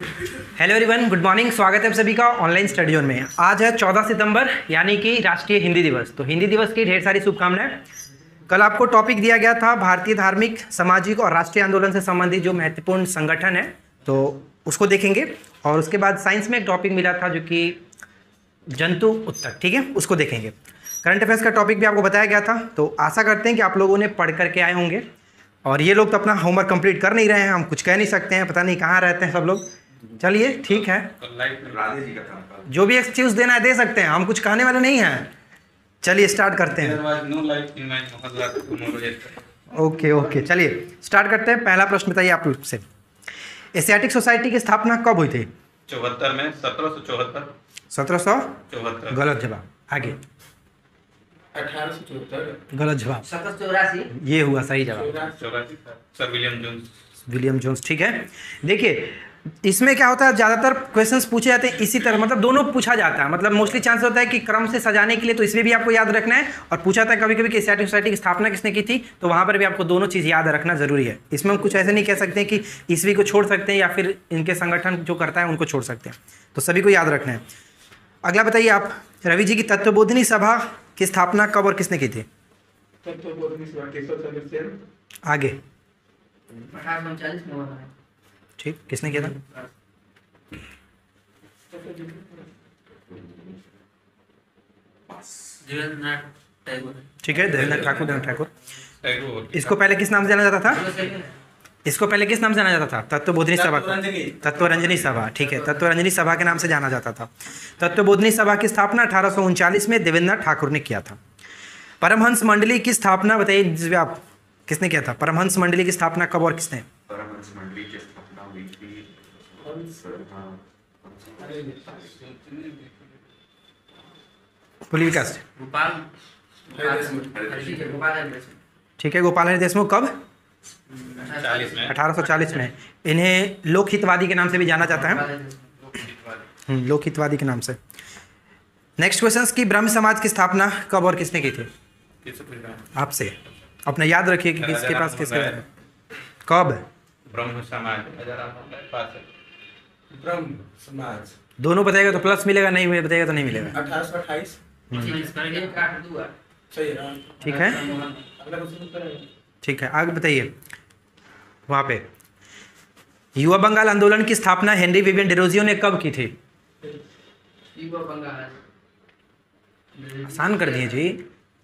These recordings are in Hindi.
Hello everyone, good morning. स्वागत है आप सभी का ऑनलाइन स्टडी जोन में। आज है 14 सितंबर यानी कि राष्ट्रीय हिंदी दिवस। तो हिंदी दिवस की ढेर सारी शुभकामनाएं। कल आपको टॉपिक दिया गया था भारतीय धार्मिक, सामाजिक और राष्ट्रीय आंदोलन से संबंधित जो महत्वपूर्ण संगठन है, तो उसको देखेंगे। और उसके बाद साइंस में एक टॉपिक मिला था जो कि जंतु उत्तक, ठीक है, उसको देखेंगे। करंट अफेयर्स का टॉपिक भी आपको बताया गया था। तो आशा करते हैं कि आप लोगों ने पढ़ करके आए होंगे। और ये लोग तो अपना होमवर्क कंप्लीट कर नहीं रहे हैं, हम कुछ कह नहीं सकते हैं, पता नहीं कहाँ रहते हैं सब लोग। चलिए ठीक है, जो भी एक्सक्यूज देना है दे सकते हैं, हम कुछ कहने वाले नहीं हैं। चलिए स्टार्ट करते हैं। ओके, चलिए स्टार्ट करते हैं। पहला प्रश्न बताइए आप लोग से, एशियाटिक सोसाइटी की स्थापना कब हुई थी? 74 में 1774। 1774 गलत जवाब। आगे 1874 गलत जवाब। 1784 ये हुआ सही जवाब, 84 सर विलियम जोन्स। ठीक है, देखिए इसमें क्या होता है, ज़्यादातर क्वेश्चंस पूछे जाते हैं इसी तरह, मतलब दोनों पूछा जाता है, मतलब मोस्टली चांस होता है कि क्रम से सजाने के लिए, तो इसमें भी आपको याद रखना है। और पूछा था कभी कभी कि एशियाटिक सोसाइटी की स्थापना किसने की थी, तो वहाँ पर भी आपको दोनों चीज़ याद रखना जरूरी है। इसमें हम कुछ ऐसे नहीं कह सकते कि ईस्वी को छोड़ सकते हैं या फिर इनके संगठन जो करता है उनको छोड़ सकते हैं, तो सभी को याद रखना है। अगला बताइए आप, रवि जी की तत्वबोधिनी सभा की स्थापना कब और किसने की थी? आगे 1839 में हुआ है। ठीक, किसने किया था? देवेंद्रनाथ टैगोर। ठीक है, देवेंद्र ठाकुर। टैगोर। इसको पहले किस नाम से जाना जाता था? इसको पहले किस नाम से जाना जाता था? तत्वबोधिनी सभा को। तत्वरंजनी सभा, ठीक है, तत्वरंजनी सभा के नाम से जाना जाता था। तत्वबोधिनी सभा की स्थापना 1839 में देवेंद्र ठाकुर ने किया था। परमहंस मंडली की स्थापना बताइए आप, किसने किया था? परमहंस मंडली की स्थापना कब और किसने? परमहंस मंडली की स्थापना हुई थी पुलिस विकास, गोपाल ठीक है, गोपाल हरि देशमुख। कब? 40 में 1840 में। इन्हें लोकहितवादी के नाम से भी जाना जाता है, लोकहितवादी के नाम से। नेक्स्ट क्वेश्चन की ब्रह्म समाज की स्थापना कब और किसने की थी? आपसे अपना याद रखिए कि किसके पास किसके बारे में। कब? ब्रह्म समाज ब्रह्म समाज दोनों बताएगा तो प्लस मिलेगा, नहीं बताएगा तो नहीं मिलेगा। 1828 ठीक है, ठीक है, आगे बताइए। वहाँ पे युवा बंगाल आंदोलन की स्थापना हेनरी विवियन डेरोजियो ने कब की थी? आसान कर दिए जी,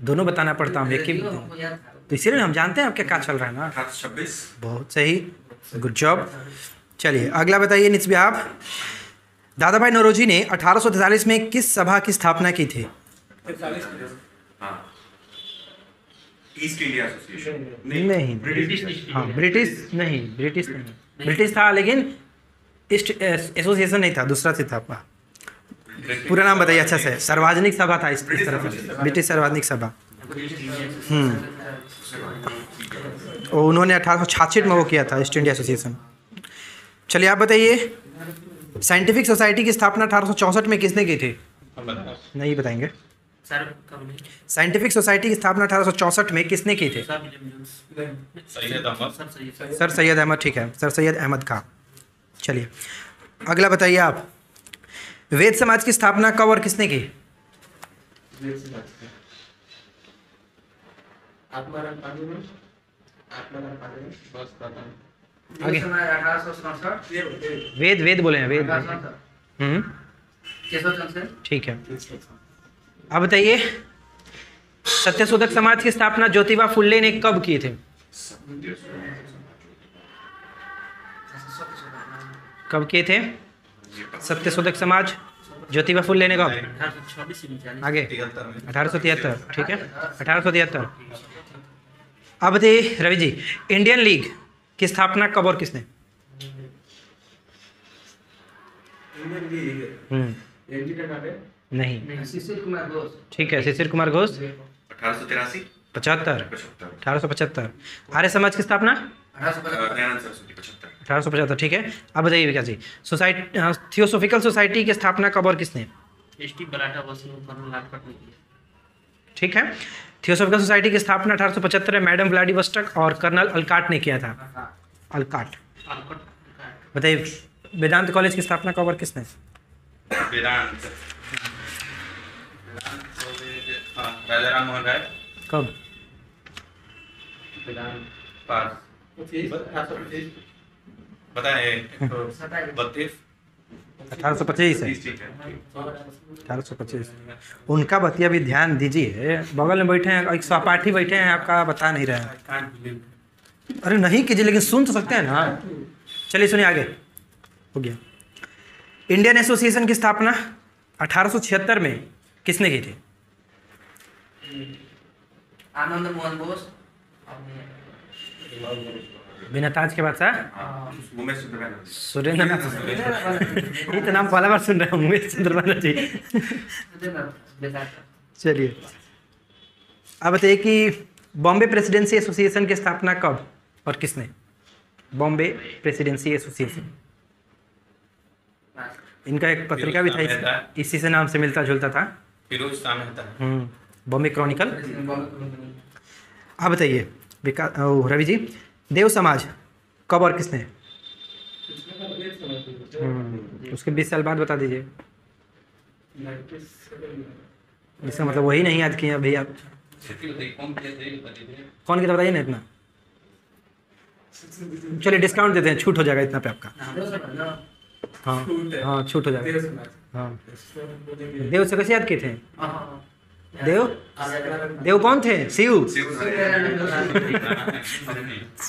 दोनों बताना पड़ता हूँ, तो इसीलिए हम जानते हैं आपके क्या चल रहा है ना। 1826 बहुत सही, गुड जॉब। चलिए अगला बताइए निस्बी आप, दादा भाई नौरोजी ने 1843 में किस सभा की स्थापना की थी? ईस्ट इंडिया एसोसिएशन नहीं, हाँ ब्रिटिश नहीं, ब्रिटिश था लेकिन ईस्ट एसोसिएशन नहीं था, दूसरा से था। आपका पूरा नाम बताइए अच्छा से। सार्वजनिक सभा था इस तरफ, ब्रिटिश सार्वजनिक सभा। और उन्होंने 1866 में वो किया था, ईस्ट इंडिया एसोसिएशन। चलिए आप बताइए, साइंटिफिक सोसाइटी की स्थापना 1864 में किसने की थी? नहीं बताएंगे। साइंटिफिक सोसाइटी की स्थापना 1864 में किसने की थी? सर सैयद अहमद, ठीक है, सर सैयद अहमद खां। चलिए अगला बताइए आप, वेद समाज की स्थापना कब और किसने की? आगे वेद बोले हैं, वेद। ठीक है, अब बताइए, सत्यशोधक समाज की स्थापना ज्योतिबा फुल्ले ने कब की थी? कब किए थे सत्यशोधक समाज ज्योतिबा फुल्ले ने? कब? आगे 1873, ठीक है, 1873। अब बताइए रवि जी, इंडियन लीग की स्थापना कब और किसने? नहीं, शिशिर कुमार घोष। ठीक है, शिशिर कुमार घोष। 1883 1875। आर्य समाज की स्थापना दयानंद सरस्वती 75 1875, ठीक है। अब बताइए विकास जी, सोसाइटी थियोसोफिकल सोसाइटी की स्थापना कब और किसने? ठीक है, थियोसोफिकल सोसाइटी की स्थापना 1875 में मैडम व्लादिवोस्टोक और कर्नल अलकाट ने किया था। अलकाट बताइए, वेदांत कॉलेज की स्थापना कब और किसने? वेदांत हाँ, राजा राम मोहन राय। कब? वेदांत पास 25 बताए 32 1825 है। ठीक है 1825 उनका बतिया भी ध्यान दीजिए, बगल में बैठे हैं एक सहपाठी बैठे हैं, आपका बता नहीं रहे हैं। अरे नहीं कीजिए, लेकिन सुन तो सकते हैं ना। चलिए सुनिए आगे, हो गया। इंडियन एसोसिएशन की स्थापना 1876 में किसने की थी? आनंद मोहन बोस बिना ताज के बादशाह उमेश चंद्र बैनर्जी सुरेंद्र नाथ। ये तो नाम पहला बार सुन रहा हूँ, उमेश चंद्र बनर्जी। चलिए अब बताइए कि बॉम्बे प्रेसिडेंसी एसोसिएशन की स्थापना कब और किसने? बॉम्बे प्रेसिडेंसी एसोसिएशन, इनका एक पत्रिका भी था, इसी से नाम से मिलता जुलता था। फिरोज शाह मेहता। बॉम्बे क्रॉनिकल। आप बताइए रवि जी, देव समाज कब और किसने? उसके 20 साल बाद बता दीजिए। इसका मतलब वही नहीं याद किए भैया। कौन की तो बताइए ना इतना। चलिए डिस्काउंट देते हैं, छूट हो जाएगा इतना पे आपका। हाँ हाँ छूट हो जाएगा। हाँ देव से कैसे याद किए थे? देव कौन थे? शिव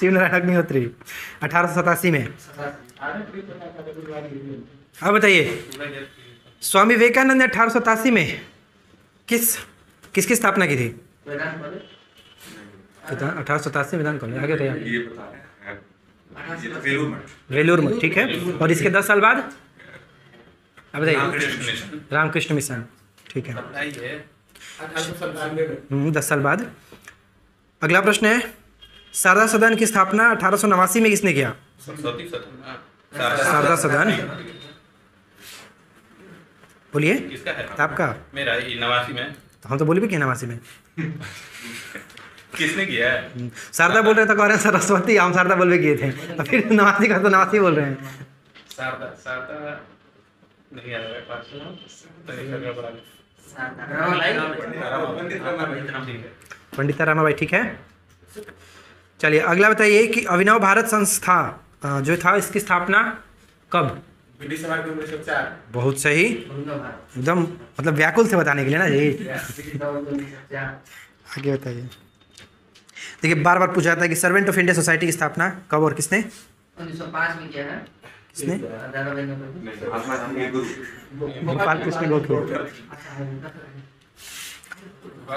नारायण अग्निहोत्री 1887 में। अब बताइए स्वामी विवेकानंद ने 1887 में किसकी स्थापना की थी? 1887 में वेदांत कॉलेज। आगे बताइए। ये बता रहे हैं ये तो वेलूर मठ वेलूर में, ठीक है। और इसके 10 साल बाद अब बताइए। रामकृष्ण मिशन। रामकृष्ण मिशन, ठीक है। 10 साल बाद। अगला प्रश्न है, शारदा सदन की स्थापना 1889 में किसने किया? शारदा सदन बोलिए। किसका है? आपका? मेरा ये 89 में। हम तो बोले भी क्या 89 में। किसने किया है? शारदा बोल रहे थे, कह रहे हैं सरस्वती, हम शारदा बोल भी किए थे, और फिर 89 का तो 89 बोल रहे हैं। शारदा नहीं आ रहा है पास तो एक जगह पर आ गया। पंडित रामाबाई, ठीक है। चलिए अगला बताइए कि अभिनव भारत संस्था जो था इसकी स्थापना कब? बहुत सही, एकदम मतलब व्याकुल से बताने के लिए ना जी। आगे बताइए। देखिए बार बार पूछा जाता है कि सर्वेंट ऑफ इंडिया सोसाइटी की स्थापना कब और किसने? 1905 में किया है। किसने? महात्मा गांधी के गुरु गोपाल कृष्ण गोखले।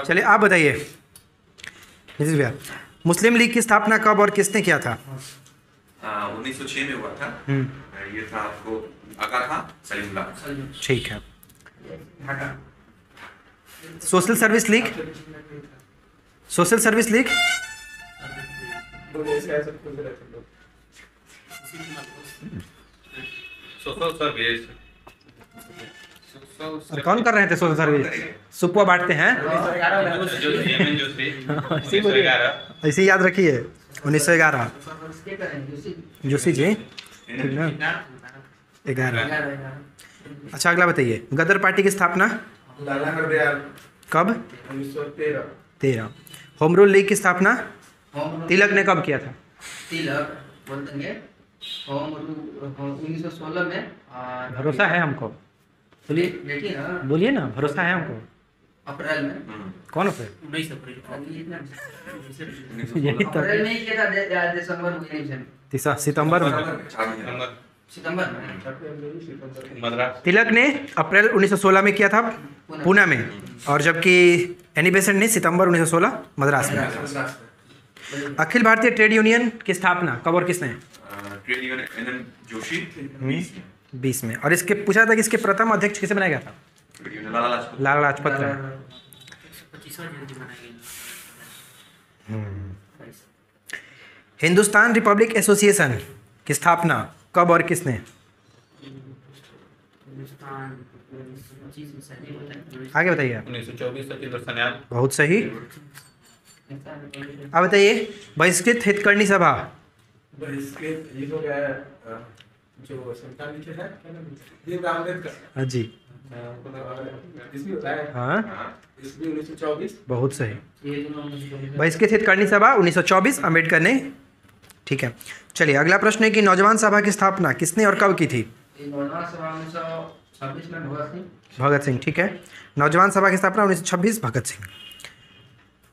चलिए आप बताइए नीतीश भैया, मुस्लिम लीग की स्थापना कब और किसने किया था? 1906 में हुआ था। ये था आपको आका था सलीमुल्लाह। ठीक है। Social service league, social service league social service कौन कर रहे थे? सोशल सर्विस सुपुआ बांटते हैं, जो जेएमएन जोशी 1911। ऐसे ही याद रखिए। 1911 जोशी जी, ठीक ना? 11। अच्छा अगला बताइए, गदर पार्टी की स्थापना लाला हरदयाल कब? 1913। होम रूल लीग की स्थापना तिलक ने कब किया था? तिलक बोलते हैं होम 1916 में। और भरोसा है हमको, बोलिए देखिए ना, बोलिए ना, भरोसा है हमको। अप्रैल में। कौन अप्रैल? 19 अप्रैल यही तो अप्रैल में ही किया था, दिसंबर में नहीं, सितंबर में। 4 महीने सितंबर में। मद्रास तिलक ने अप्रैल 1916 में किया था पुणे में, और जबकि एनी बेसेंट ने सितंबर 1916 मद्रास में। अखिल भारतीय ट्रेड यूनियन की स्थापना कब और किसने? ट्रेड यूनियन एनएन जोशी 20 में। और इसके पूछा था कि इसके प्रथम अध्यक्ष किसे बनाया गया था? Trade union Lala Lajpat Lala Lajpat Rai. Hindustan Republic association की स्थापना कब और किसने? आगे बताइए आप। 1924 सचिंद्र सन्याल। बहुत सही। अब बताइए बहिष्कृत हितकर्णी सभा ये हो गया जो संविधान लिखे है ये अम्बेडकर। हाँ जी, इसमें होता है हाँ इसमें 1924। बहुत सही। ये जो 1924 बहिष्कृत हितकर्णी सभा 1924 अम्बेडकर ने। ठीक है, चलिए अगला प्रश्न है कि नौजवान सभा की स्थापना किसने और कब की थी? ये नौजवान सभा 1926 में भगत सिंह। भगत सिंह, ठीक है। नौजवान सभा की स्थापना 1926 भगत सिंह।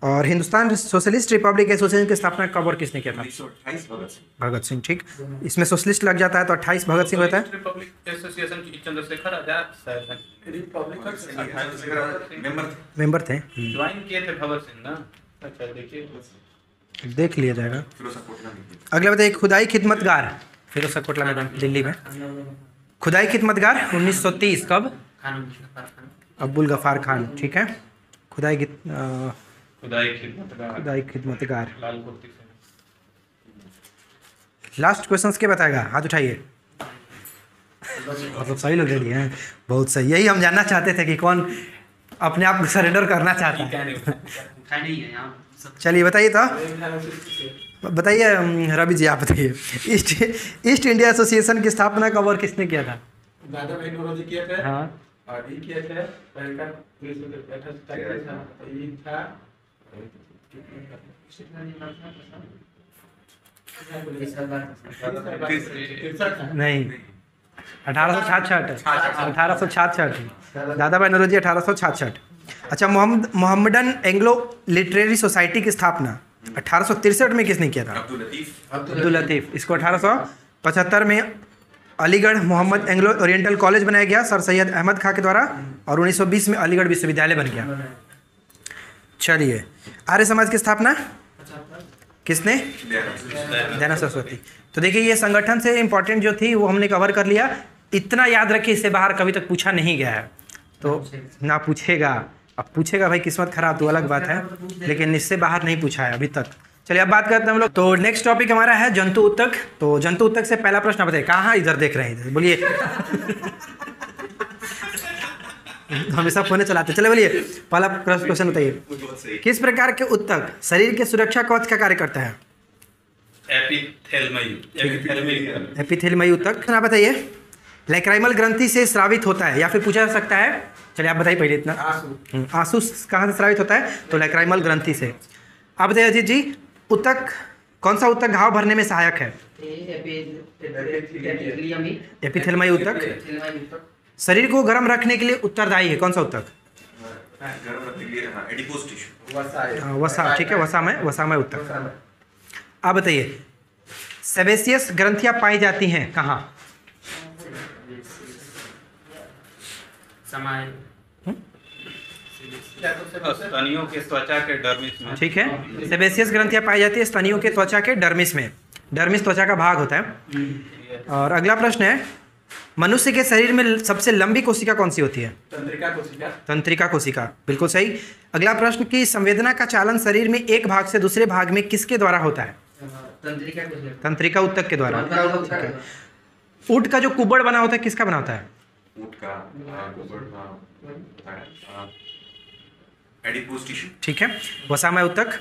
और हिंदुस्तान सोशलिस्ट रिपब्लिक एसोसिएशन की स्थापना कब और किसने किया था? 1928 भगत सिंह। भगत सिंह, ठीक। इसमें सोशलिस्ट लग जाता है तो 28 भगत सिंह होता है। रिपब्लिक एसोसिएशन की चंद्रशेखर आजाद शायद रिपब्लिकन मेंबर थे। ज्वाइन किए थे भगत सिंह ना। अच्छा देखिए देख लिया जाएगा। फिरोजा कोटला ने की। अगला बताइए, खुदाई खिदमतगार फिरोजा कोटला मैदान दिल्ली में। खुदाई खिदमतगार 1930 कब? खान अब्दुल गफ्फार खान, ठीक है। खुदाई खुदाई खिदमतगार। लाल कुर्ती से। लास्ट क्वेश्चंस के बताएगा, हाथ उठाइए। मतलब सही लोग दे दिए हैं, बहुत सही। यही हम जानना चाहते थे कि कौन अपने आप को सरेंडर करना चाहता है। खाई नहीं है यहाँ सब। चलिए बताइए तो, बताइए रवि जी, आप बताइए ईस्ट इंडिया एसोसिएशन की स्थापना कब और किसने किया था? दादा भाई नौरोजी किए थे। हाँ, और ये किए थे पहले 1928 था। ये था नहीं 1866 दादा भाई नौरोजी 1866। अच्छा, मोहम्मदन एंग्लो लिटरेरी सोसाइटी की स्थापना 1863 में किसने किया था? अब्दुल लतीफ़। इसको 1875 में Aligarh Mohammad Anglo oriental college बनाया गया सर सैयद अहमद खां के द्वारा, और 1920 में अलीगढ़ विश्वविद्यालय बन गया। चलिए, आर्य समाज की स्थापना किसने? दयानंद सरस्वती। तो देखिए, ये संगठन से इम्पोर्टेंट जो थी वो हमने कवर कर लिया। इतना याद रखिए, इससे बाहर कभी तक पूछा नहीं गया है, तो ना पूछेगा। अब पूछेगा भाई किस्मत खराब तो अलग बात है, लेकिन इससे बाहर नहीं पूछा है अभी तक। चलिए अब बात करते हैं हम लोग। तो नेक्स्ट टॉपिक हमारा है जंतु ऊतक। तो जंतु ऊतक से पहला प्रश्न बताइए, कहाँ इधर देख रहे हैं, बोलिए। हमेशा फोन चलाते, चले बोलिए। पहला क्वेश्चन बताइए, किस प्रकार के ऊतक शरीर के सुरक्षा कवच का कार्य करता है? एपिथेलमयी ऊतक। ना बताइए, लैक्राइमल ग्रंथि से स्रावित होता है, या फिर पूछा जा सकता है। चलिए आप बताइए पहले इतना। आंसू कहाँ से स्रावित होता है? तो लैक्राइमल ग्रंथि से। आप बताइए अजीत जी, ऊतक कौन सा ऊतक घाव भरने में सहायक है? एपिथेलमयी ऊतक। शरीर को गर्म रखने के लिए उत्तरदायी है कौन सा ऊतक? गर्म रखने के लिए एडिपोज टिश्यू। वसा, ठीक है, वसामय ऊतक। आप बताइए, सेबेसियस ग्रंथियां पाई जाती हैं कहाँ? स्तनियों के त्वचा के डर्मिस में। ठीक है, सेबेसियस ग्रंथियां पाई जाती है स्तनियों के त्वचा के डर्मिस में। डर्मिस त्वचा का भाग होता है। और अगला प्रश्न है, मनुष्य के शरीर में सबसे लंबी कोशिका कौन सी होती है? तंत्रिका कोशिका, बिल्कुल सही। अगला प्रश्न की संवेदना का चालन शरीर में एक भाग से दूसरे भाग में किसके द्वारा होता है? तंत्रिका ऊतक के द्वारा। ऊँट का जो कुबड़ बना होता है किसका बना होता है? ऊँट का एडिपोज टिश्यू। ठीक है, वसामय ऊतक।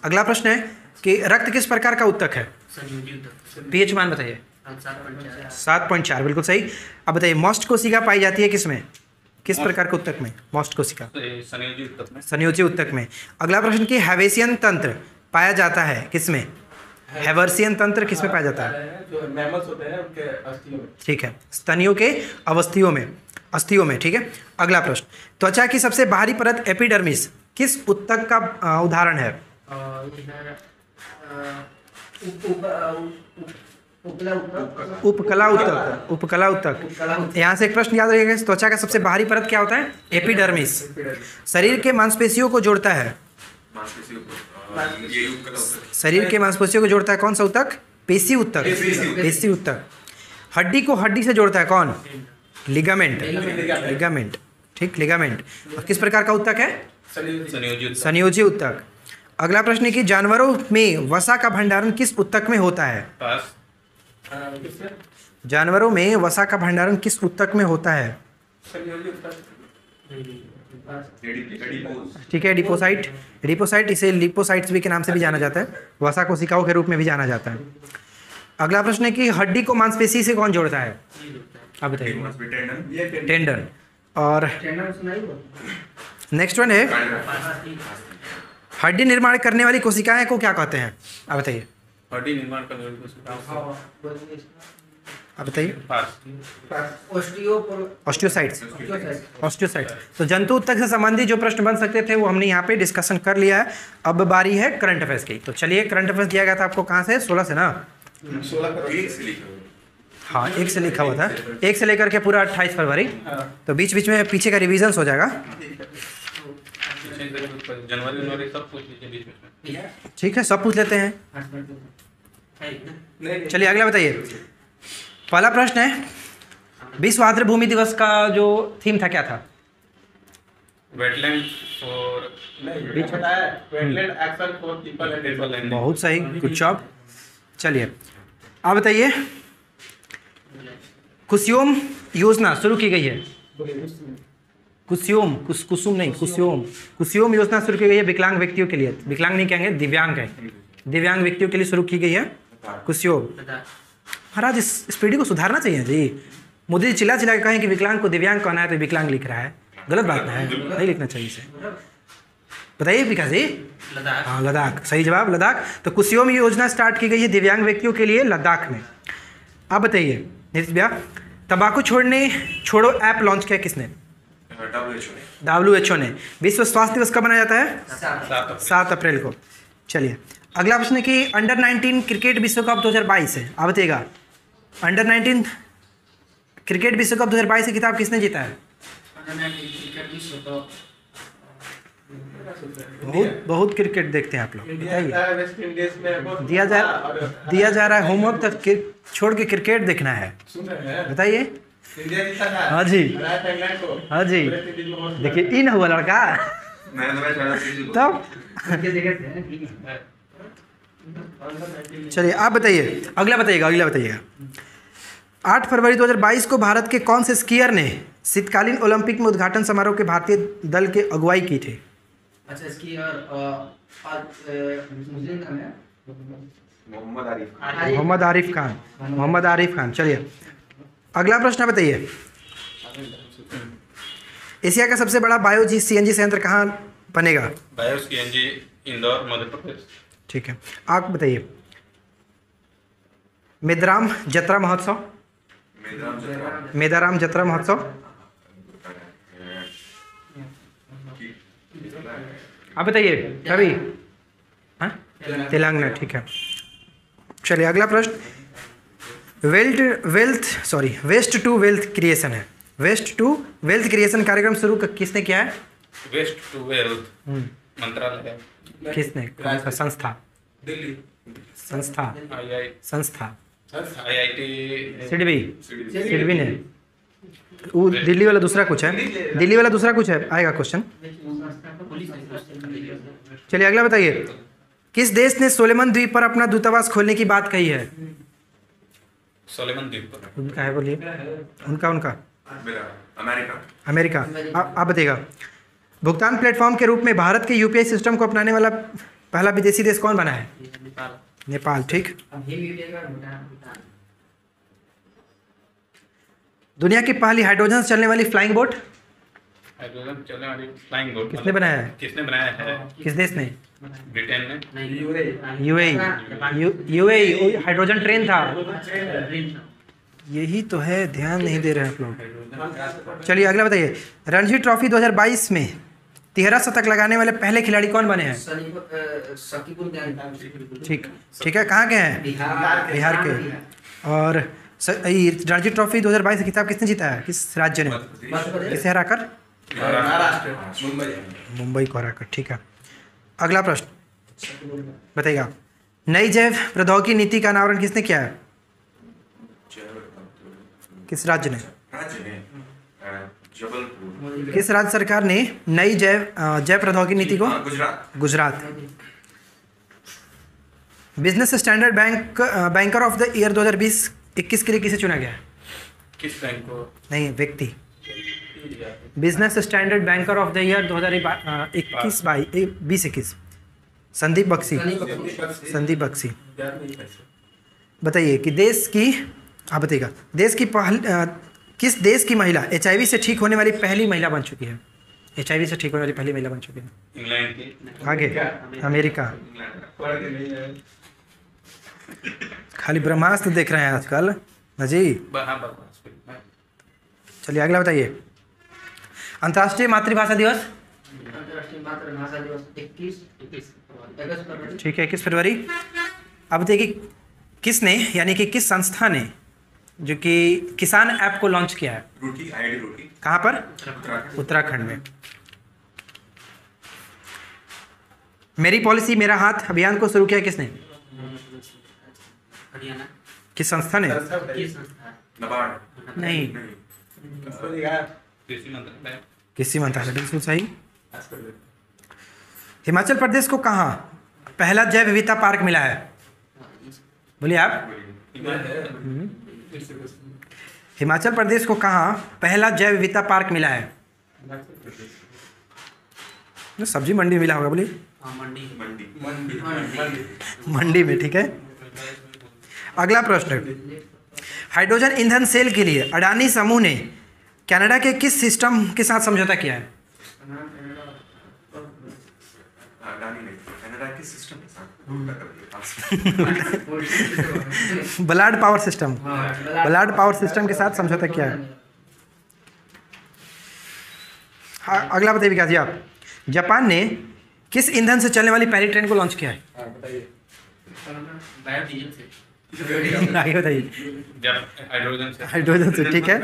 अगला प्रश्न है कि रक्त किस प्रकार का ऊतक है? पीएच मान बताइए। 7.4, बिल्कुल सही। अब बताइए, मोस्ट कोशिका पाई जाती है किसमें? किस प्रकार के ऊतक में? मोस्ट कोशिका संयोजी ऊतक में। अगला प्रश्न की हैवेसियन तंत्र पाया जाता है किसमें? हैवर्सियन तंत्र किसमें पाया जाता है? जो मैमल्स होते हैं उनके अस्थियों में। ठीक है, स्तनियों के अस्थियों में। ठीक है, अगला प्रश्न, त्वचा की सबसे बाहरी परत एपिडर्मिस किस ऊतक का उदाहरण है? उपकला ऊतक। यहाँ से एक प्रश्न याद रखिएगा, त्वचा का सबसे बाहरी परत क्या होता है? एपिडर्मिस। शरीर के मांसपेशियों को जोड़ता है कौन सा ऊतक? पेशी ऊतक। हड्डी को हड्डी से जोड़ता है कौन? लिगामेंट। ठीक, लिगामेंट। और किस प्रकार का ऊतक है? संयोजी ऊतक। अगला प्रश्न है कि जानवरों में वसा का भंडारण किस ऊतक में होता है? जानवरों में वसा का भंडारण किस ऊतक में होता है? ठीक है, एडिपोसाइट। इसे लिपोसाइट्स भी के नाम से भी जाना जाता है, वसा कोशिकाओं के रूप में भी जाना जाता है। अगला प्रश्न है कि हड्डी को मांसपेशी से कौन जोड़ता है? नहीं रुकता है। आप बताइए। Tendon tendon. और टेंडन सुनाई वो? नेक्स्ट वन है पास हड्डी निर्माण करने वाली कोशिकाएं को क्या कहते हैं? आप बताइए। हड्डी निर्माण करने वाली कोशिका आप बताइए। ऑस्टियोसाइट्स। ऑस्टियोसाइट्स। तो जंतु उत्तक से संबंधित जो प्रश्न बन सकते थे वो हमने यहाँ पे डिस्कशन कर लिया है। अब बारी है करंट अफेयर्स की। तो चलिए, करंट अफेयर्स दिया गया था आपको कहाँ से? 16 से ना? 1 से लिखा हुआ है। हाँ, 1 से लिखा हुआ था। 1 से लेकर के पूरा 28 फरवरी। तो बीच बीच में पीछे का रिविजन हो जाएगा। जनवरी सब पूछ लीजिए बीच में। ठीक है, सब पूछ लेते हैं। चलिए अगला बताइए। पहला प्रश्न है, विश्व आर्द्र भूमि दिवस का जो थीम था क्या था? Wetland for wetland action for people and animal. बहुत सही, गुड जॉब। चलिए आप बताइए, कुसुम योजना शुरू की गई है। कुसुम योजना शुरू की गई है विकलांग व्यक्तियों के लिए। विकलांग नहीं कहेंगे, दिव्यांग है। दिव्यांग व्यक्तियों के लिए शुरू की गई है कुसुम। महाराज इस पीढ़ी को सुधारना चाहिए जी। मोदी जी चिल्ला चिल्ला के कहें कि विकलांग को दिव्यांग कहना है तो विकलांग लिख रहा है। गलत बात ना है, नहीं लिखना चाहिए इसे। बताइए विकास जी। लद्दाख। हाँ, लद्दाख सही जवाब, लद्दाख। तो कुसुम योजना स्टार्ट की गई है दिव्यांग व्यक्तियों के लिए लद्दाख में। आप बताइए नीतीश भैया, तंबाकू छोड़ो ऐप लॉन्च किया किसने? WHO ने। विश्व स्वास्थ्य दिवस कब मनाया जाता है? 7 अप्रैल को। चलिए अगला प्रश्न है कि अंडर 19 क्रिकेट विश्व कप 2022 है। आप बताइएगा, अंडर 19 क्रिकेट विश्व कप 2022 की किताब किसने जीता है? बहुत क्रिकेट देखते हैं आप लोग, बताइए। वेस्ट इंडीज में दिया जा रहा है होमवर्क, तक छोड़ के क्रिकेट देखना है। बताइए। इंडिया जीता था। हाँ जी, इंग्लैंड को। हाँ जी। देखिए इन हुआ लड़का तब। चलिए आप बताइए, अगला बताइएगा। 8 फरवरी 2022 को भारत के कौन से स्कीयर ने शीतकालीन ओलंपिक में उद्घाटन समारोह के भारतीय दल के अगुवाई की थी? अच्छा, इसकी और मुस्लिम नाम है मोहम्मद मोहम्मद आरिफ खान। चलिए अगला प्रश्न बताइए, एशिया का सबसे बड़ा बायो CNG संयंत्र कहाँ बनेगा? Bio CNG Indore Madhya Pradesh. ठीक है, आप बताइए। मेदाराम जत्रा महोत्सव। आप बताइए कभी। हाँ, तेलंगाना। ठीक है, चलिए अगला प्रश्न, वेस्ट टू वेल्थ क्रिएशन है। वेस्ट टू वेल्थ क्रिएशन कार्यक्रम शुरू किसने किया है? वेस्ट टू वेल्थ मंत्रालय है। किसने? कौन सा संस्था? दिल्ली संस्था IIT सिडबी ने। वो दिल्ली वाला दूसरा कुछ है, आएगा क्वेश्चन। चलिए अगला बताइए, किस देश ने सोलेमन द्वीप पर अपना दूतावास खोलने की बात कही है? सोलेमन द्वीप पर उनका है, बोलिए। उनका अमेरिका। आप बताइएगा, भुगतान प्लेटफॉर्म के रूप में भारत के UPI सिस्टम को अपनाने वाला पहला विदेशी देश कौन बना है? नेपाल। ठीक। दुनिया की पहली हाइड्रोजन से चलने वाली फ्लाइंग बोट हाइड्रोजन चलने वाली फ्लाइंग बोट किसने बनाया है? किस देश ने? ब्रिटेन ने। UAE हाइड्रोजन ट्रेन था। यही तो है, ध्यान नहीं दे रहे हैं आप लोग। चलिए अगला बताइए, रणजी ट्रॉफी 2022 में 13 शतक लगाने वाले पहले खिलाड़ी कौन बने हैं? ठीक है, कहाँ के हैं? बिहार के। और रणजी ट्रॉफी 2022 की किताब किसने जीता है? किस राज्य ने? किसे हराकर? मुंबई को हराकर। ठीक है, अगला प्रश्न बताइएगा, नई जैव प्रौद्योगिकी नीति का अनावरण किसने किया है? किस राज्य ने? जबलपुर। किस राज्य सरकार ने नई जैव प्रौद्योगिकी नीति को? Gujarat. Business standard banker of the year 2020-21 के लिए किसे चुना गया है? किस बैंक को? नहीं, व्यक्ति। Business standard banker of the year 2021-21 Sandeep Bakhshi. बताइए कि देश की, आप बताइएगा, देश की किस देश की महिला HIV से ठीक होने वाली पहली महिला बन चुकी है? HIV से ठीक होने वाली पहली महिला बन चुकी है। इंग्लैंड की। आगे अमेरिका। पढ़ के नहीं है। खाली ब्रह्मास्त्र देख रहे हैं आजकल ना जी। चलिए अगला बताइए। अंतर्राष्ट्रीय मातृभाषा दिवस? अंतर्राष्ट्रीय मातृभाषा दिवस 21 फरवरी। ठीक है, 21 फरवरी। अब देखिए किसने, यानी कि किस संस्था ने जो कि किसान ऐप को लॉन्च किया है? रोटी, आईडी रोटी। कहाँ पर? उत्तराखंड। उत्तराखंड में। मेरी पॉलिसी मेरा हाथ अभियान को शुरू किया किसने? हरियाणा। किस संस्था ने? किस संस्था? नबार्ड। नहीं, कृषि मंत्रालय। किसी मंत्रालय। बिल्कुल सही। हिमाचल प्रदेश को कहाँ पहला जैव विविधता पार्क मिला है? बोलिए आप। हिमाचल प्रदेश को कहाँ पहला जैव विविधता पार्क मिला है? सब्जी मंडी मिला होगा, बोलिए। मंडी में, ठीक है। अगला प्रश्न, हाइड्रोजन ईंधन सेल के लिए अडानी समूह ने कनाडा के किस सिस्टम के साथ समझौता किया है? अडानी ने कनाडा के सिस्टम के साथ बलाड पावर सिस्टम, बलाड पावर सिस्टम के साथ समझौता किया है। हाँ, अगला बताइए विकास जी आप। जापान ने किस ईंधन से चलने वाली पहली ट्रेन को लॉन्च किया है? बायोडीजल से। आगे बताइए। जब हाइड्रोजन से। हाइड्रोजन से, ठीक है।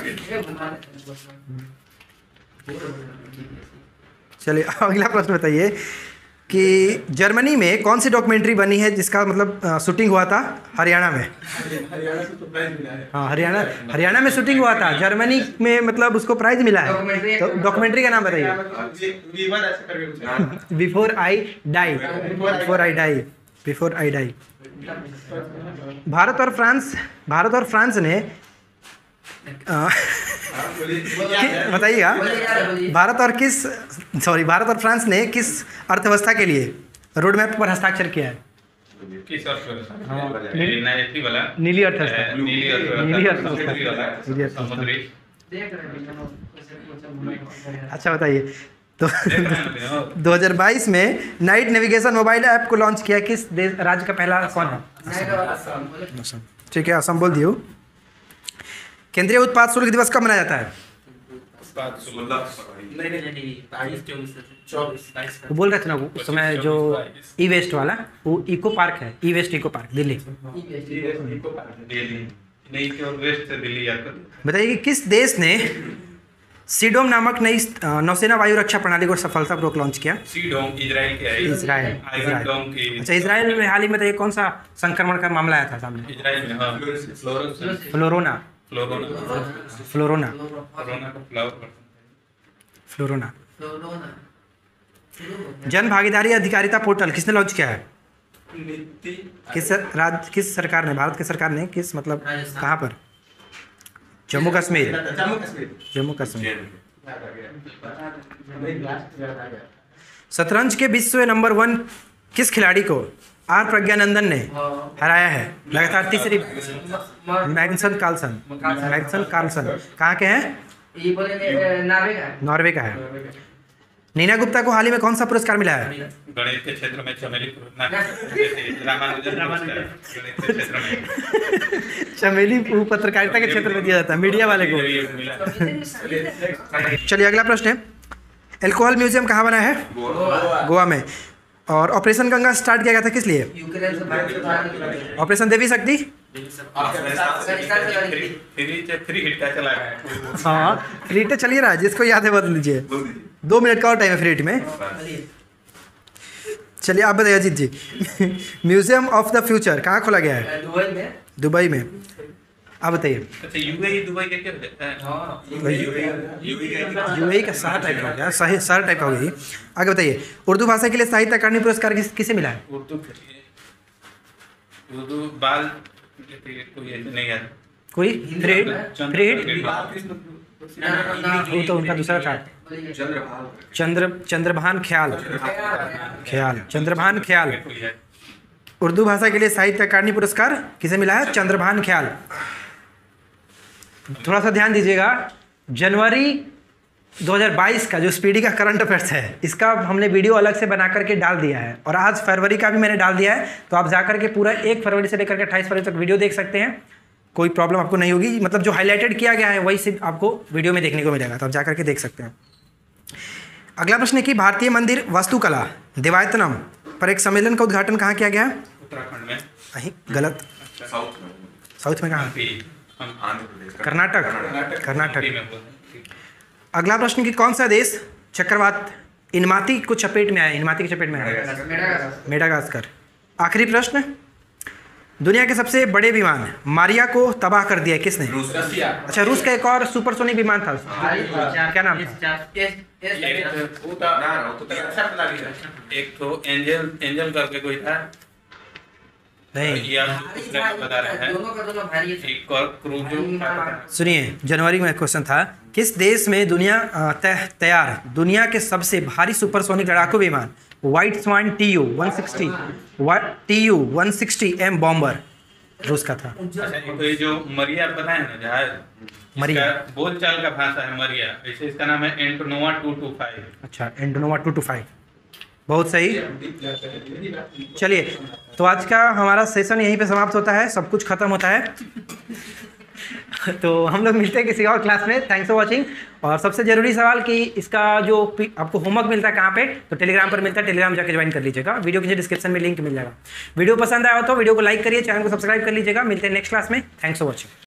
चलिए अगला प्रश्न बताइए कि जर्मनी में कौन सी डॉक्यूमेंट्री बनी है जिसका मतलब शूटिंग हुआ था हरियाणा में? हाँ, हरियाणा में शूटिंग हुआ था, जर्मनी में मतलब उसको प्राइज मिला है। तो डॉक्यूमेंट्री का नाम बताइए। Before I die, before I die, before I die. Bharat और फ्रांस ने बताइएगा, भारत और फ्रांस ने किस अर्थव्यवस्था के लिए रोड मैप पर हस्ताक्षर किया है? किस अर्थव्यवस्था? नीली वाला। नीली अर्थव्यवस्था। नीली अर्थव्यवस्था। समुद्री। अच्छा बताइए। तो 2022 में नाइट नेविगेशन मोबाइल ऐप को लॉन्च किया किस देश राज्य का पहला कौन है? ठीक है, असम बोल दियो। केंद्रीय उत्पाद शुल्क दिवस कब मनाया जाता है? वो बोल रहे थे ना वो उस समय जो ई वेस्ट वाला, वो इको पार्क है, ई वेस्ट इको पार्क दिल्ली। बताइए कि किस देश ने सीडोम नामक नई नौसेना वायु रक्षा प्रणाली को सफलतापूर्वक लॉन्च किया? सीडोम इजराइल के है। इजराइल। की। अच्छा, इजराइल में हाल ही में तो ये कौन सा संक्रमण का मामला आया था सामने? इजराइल में, हाँ। फ्लोरोना। फ्लोरोना जन भागीदारी अधिकारिता पोर्टल किसने लॉन्च किया है? किस सरकार ने, भारत की सरकार ने, किस मतलब कहाँ पर? जम्मू कश्मीर। शतरंज के विश्व नंबर 1 किस खिलाड़ी को आर प्रज्ञानंदन ने हराया है लगातार तीसरी? Magnus Carlsen. कहाँ के हैं? नॉर्वे का है। नीना गुप्ता को हाल ही में कौन सा पुरस्कार मिला है? गणित के क्षेत्र में चमेली पत्रकारिता के क्षेत्र में दिया जाता है, मीडिया वाले को। चलिए अगला प्रश्न है, एल्कोहल म्यूजियम कहाँ बना है? गोवा में। और ऑपरेशन गंगा स्टार्ट किया गया था किस लिए? ऑपरेशन देवी शक्ति। हाँ, फ्री हिट चलिए रहा है, जिसको याद है बदल लीजिए। 2 मिनट का और टाइम है फ्री हिट में। चलिए आप बताइए अजीत जी। म्यूजियम ऑफ द फ्यूचर कहाँ खोला गया है? दुबई में। आप बताइए। अच्छा, यूएई दुबई के क्या यूएई का शहर टाइप का हो गया, शहर टाइप का हो गई। आगे बताइए, उर्दू भाषा के लिए साहित्य अकादमी पुरस्कार किसे मिला है? उर्दू बाल कोई नहीं यार, कोई फ्री हिट? वो तो उनका दूसरा था, चंद्रभान ख्याल। उर्दू भाषा के लिए साहित्य अकादमी पुरस्कार किसे मिला है? चंद्रभान ख्याल। थोड़ा सा ध्यान दीजिएगा, जनवरी 2022 का जो स्पीडी का करंट अफेयर्स है इसका हमने वीडियो अलग से बना करके डाल दिया है, और आज फरवरी का भी मैंने डाल दिया है, तो आप जाकर के पूरा 1 फरवरी से लेकर के 28 फरवरी तक वीडियो देख सकते हैं। कोई प्रॉब्लम आपको नहीं होगी, मतलब जो हाईलाइटेड किया गया है वही सिर्फ आपको वीडियो में देखने को मिलेगा, तो आप जाकर के देख सकते हैं। अगला प्रश्न है कि भारतीय मंदिर वास्तुकला दिवायतनम पर एक सम्मेलन का उद्घाटन कहाँ किया गया? उत्तराखंड में। कहीं गलत, साउथ में, साउथ में कहाँ? आंध्र प्रदेश, कर्नाटक। अगला प्रश्न कि कौन सा देश चक्रवात इनमाती को चपेट में आया? इनमाती की चपेट में आया मेडागास्कर। आखिरी प्रश्न, दुनिया के सबसे बड़े विमान मारिया को तबाह कर दिया किसने? रसिया। अच्छा, रूस का एक और सुपरसोनिक विमान था, क्या नाम था? एक तो एंजल करके कोई था, नहीं, ये आप बता रहे हैं। दोनों का दोनों भारी है। एक और क्रूजो। सुनिए, जनवरी में क्वेश्चन था, किस देश में तैयार दुनिया के सबसे भारी सुपरसोनिक लड़ाकू विमान व्हाइट स्वान TU-160M बॉम्बर रूस का था? अच्छा, तो ये जो मरिया बताए ना जहाज, मरिया बोलचाल का भाषा है मरिया, ऐसे इसका नाम है एंटोनोवा 225। अच्छा, एंटोनोवा 225, बहुत सही। चलिए, तो आज का हमारा सेशन यहीं पे समाप्त होता है, सब कुछ खत्म होता है। तो हम लोग मिलते हैं किसी और क्लास में। Thanks for watching. और सबसे ज़रूरी सवाल कि इसका जो आपको होमवर्क मिलता है कहाँ पे, तो टेलीग्राम पर मिलता है, टेलीग्राम जाके ज्वाइन कर लीजिएगा। वीडियो के नीचे डिस्क्रिप्शन में लिंक मिल जाएगा। वीडियो पसंद आया हो तो वीडियो को लाइक करिए, चैनल को सब्सक्राइब कर लीजिएगा। मिलते हैं नेक्स्ट क्लास में। Thanks for watching.